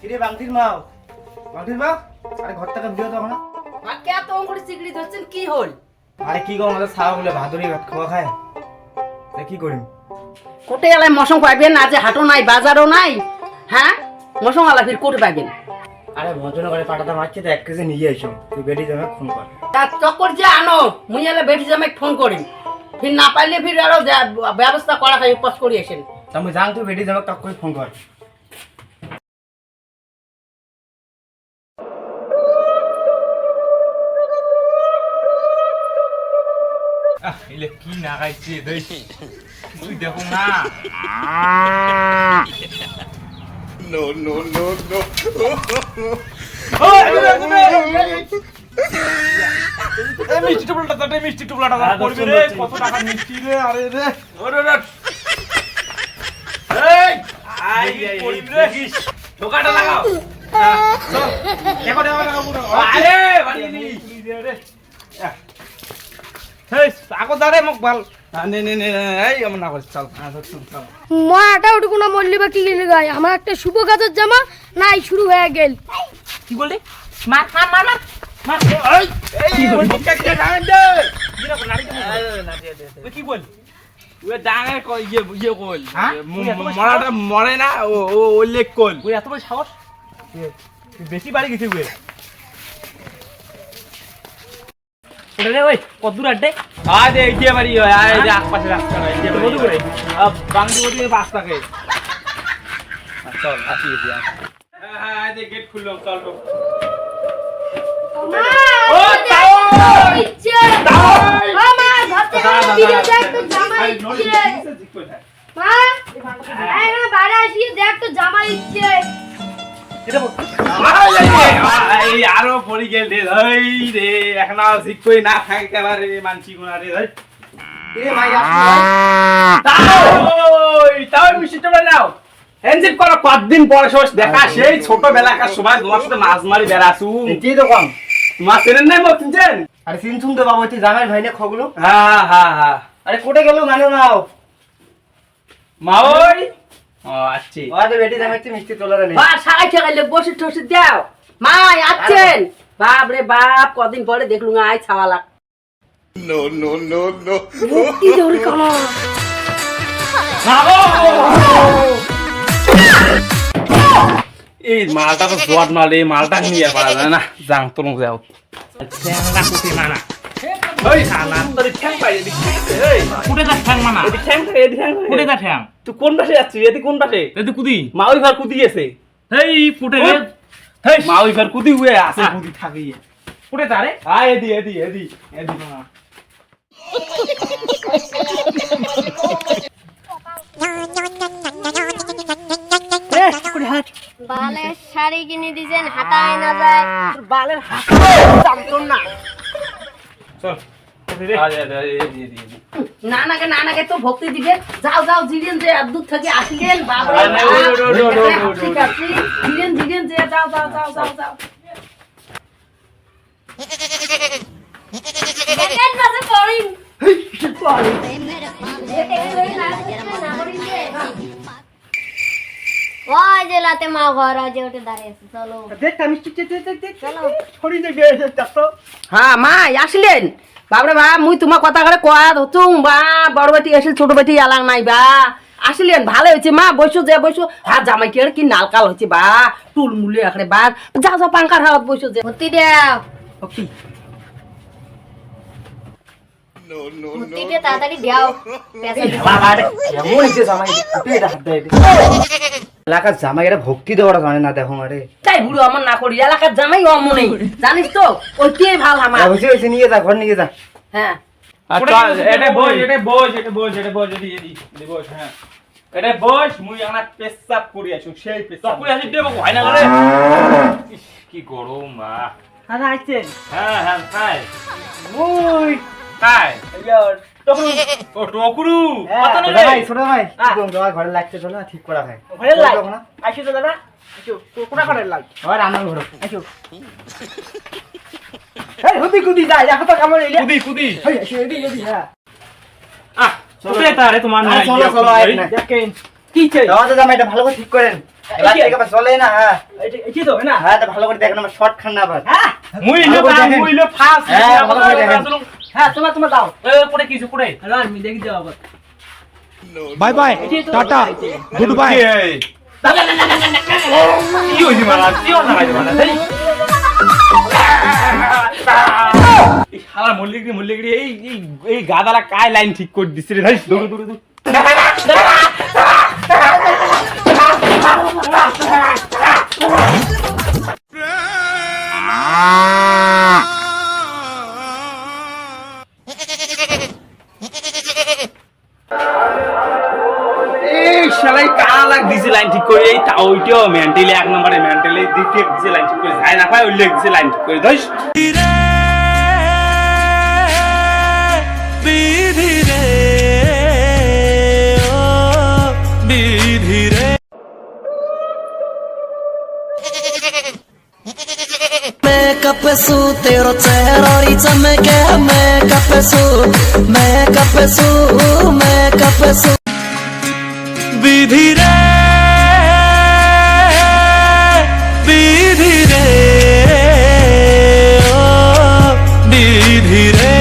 কিরে বাংটির মাও আরে ঘর থেকে ভিডিও দাও না মা কে তো করে চিগড়ি ধরছেন কি হল? আরে কি গো আমাদের ছাওয়া বলে ভাদুরি ভাত খাওয়া খায় তা কি করিম কোটে এলাই মশং পাইবেন না যে হাটও নাই বাজারও নাই। হ্যাঁ মশং আলা ফির কোটে পাইবেন। আরে ভঞ্জনা করে পাটাটা মারছি তো 1 কেজি নিয়ে আইছো তুই বেটি জামাই ফোন কর তার চক্কর যে আনো মুই এলে বেটি জামাই ফোন করি ফির না পাইলে ফির আরো ব্যবস্থা করা খাই পাস করি আসেন। তা আমি জান তুই বেটি জামাই টক করে ফোন কর ইলে কি নাগাইছে দেই তুই দেখো না No, no, no, no. এই মিষ্টি টুপলাটা করবি রে কত টাকা মিষ্টি রে আরে রে ওরে রে এই আই করবি রে ঢোকাটা লাগাও দেখো আরে বাড়ি নি রে হেই আগো দাঁড়ে মোক ভাল নে নে নে এই আমরা না করছ চল চল মাটা ওটু কোনো মল্লি বা কি গেলে গায় আমার একটা শুভ কাজের জামা নাই শুরু হয়ে গেল। কি বললি? মার মার মার মার মার এই কি বল কে ডাঙ দে দিনা নাড়ি দে তুই কি বল ওই ডাঙ কই ইয়ে কল মরাটা মরে না ও লেক কল ওই এত বড় সাহস তুই বেশি বাড়ি গেছিস ওই ওরে ওই কত দূর আড্ডে আরে এই যে বাড়ি হয় আয় যে আশপাশে রাস্তা এই যে বড় করে বাংলা বড়ি বাস থাকে চল আসি দিয়া হ্যাঁ এই যে গেট খুললো চল তো ও তাও ইচ্ছে মা ঘর থেকে ভিডিও দেখ তো জামা ইচ্ছে মা এই না বাইরে আসিয়ে দেখ তো জামা ইচ্ছে এই আরো পড়ি গেল রে এই রে এখন আর ঠিক কই না থাকে একেবারে মানছি কোনা রে ভাই কিরে ভাই তাও মিষ্টিটা নাও এনজিপ করো কতদিন পরে শেষ দেখা সেই ছোটবেলাকার সময় তোমার সাথে মাছ মারি বেড়াছু কি তো কম মাছ চেনেন নাই মত চিনছেন আরে চিন শুনতে বাবু তুই জামাই ভাই না খগুলো হ্যাঁ হ্যাঁ হ্যাঁ আরে কোটে গেল মানে নাও মাওই ও আচ্ছা ওদের বেটি জামাই তুই মিষ্টি তোলা রে বা সারাই খেলাইলে বসে টসে দাও মা আছেন বাপ রে বাপ কদিন পরে দেখলুম I ছাওয়ালা No, no, no, no. কি দৌড়ি কোন এই মালটা তো জোয়াট মাল এই মালটা নিয়ে পারা যায় না যাং তোর যাও ঠ্যাংটা কুটি মানা ওই শালা তোর ঠ্যাং পাই এদি এই কুটে দা ঠ্যাং মানা এদি ঠ্যাং কুটে দা ঠ্যাং তুই কোন পাশে যাচ্ছিস এদি কোন পাশে এদি কুদি মাউই ঘর কুদি গেছে এই ফুটে রে এই মাউই ঘর কুদি হুয়ে আছে কুদি থাকি ফুটে তারে আ এদি মানা বালের শাড়ি কিনে দিছেন হাঁটায় না যায় বালের হাত জানতো না চল নানাকে তো ভক্তি দিবে যাও যাও জিরেন যে দূর থেকে আসলেন বাবা ঠিক আছে জিরেন যে যাও দেখেন মাঝে পড়িন ওই যে লাতে মা ঘর আছে ওটা দাঁড়িয়ে আছে চলো দেখ আমি চলো ছড়ি দে দেখো হ্যাঁ মা আসলেন বাবরে বা মুই তোমার কথা করে কোয়া হতুম বা বড় বেটি আসল ছোট বেটি আলাং নাই বা আসলেন ভালো হয়েছে মা বসো হাত জামাই কি কি নালকাল হয়েছে বা টুল মুলে আখড়ে বা যাও পাঙ্কার হাত বসো যে ভর্তি দাও ওকে No, no, ভর্তি no. দিয়ে তাড়াতাড়ি দাও পেছনে এমন হইছে জামাই কুটে এটা হাত দেয় এলাকার জামাই এটা ভক্তি দেওয়াটা জানে না দেখো আরে তাই বুড়ো আমার না করি এলাকার জামাই অমনে জানিস তো ওইটাই ভাল আমার হইছে নিয়ে যা ঘর নিয়ে যা হ্যাঁ এটা বস এদি বস হ্যাঁ এটা বস মুই আনা পেশাব করি আছো সেই পেশাব করি আসি দেব হয় না রে কি গরম মা আর আইছেন হ্যাঁ তাই ওই তাই টকরু কত নেবে ছোট ভাই তোমার ঘরে লাগতে চলো ঠিক করা হয় ঘরের লাইট আইছো তো দাদা আইছো কোনা ঘরের লাইট আর রান্নার ঘর আইছো এই হুদি যাই দেখো তো কেমন এলি কুদি এই এদি হ্যাঁ কোথায় তারে তোমার চলো আয় না দেখেন কি চাই দাদা জামাইটা ভালো করে ঠিক করেন এবার থেকে আবার চলে না। হ্যাঁ কি তো না হ্যাঁ তো ভালো করে দেখেন আমার শর্ট খান না আবার। হ্যাঁ মুই লো ফাস্ট হ্যাঁ, ভালো করে দেখেন। হ্যাঁ তোমার দাও পরে কিছু পরে আমি দেখি দাও আবার bye bye tata goodbye কি হইছে মারা কি হল না মারা এই শালা মল্লিগড়ি এই গাদালা কাই লাইন ঠিক করে দিছে রে ভাই দৌড় দৌড় দৌড় এই শালাই কালা লাগ দিছে লাইন ঠিক করে এই ওইটাও মেন্টালি এক নম্বরে মেন্টালি দ্বিতীয় দিছে লাইন ঠিক করে যায় না পায় ওই লেগ দিছে লাইন ঠিক করে দইস বিধি রে ও বিধি রে मेकअप सू तेरो चेहरा री चमके मेकअप सू বিধি রে ও বিধি রে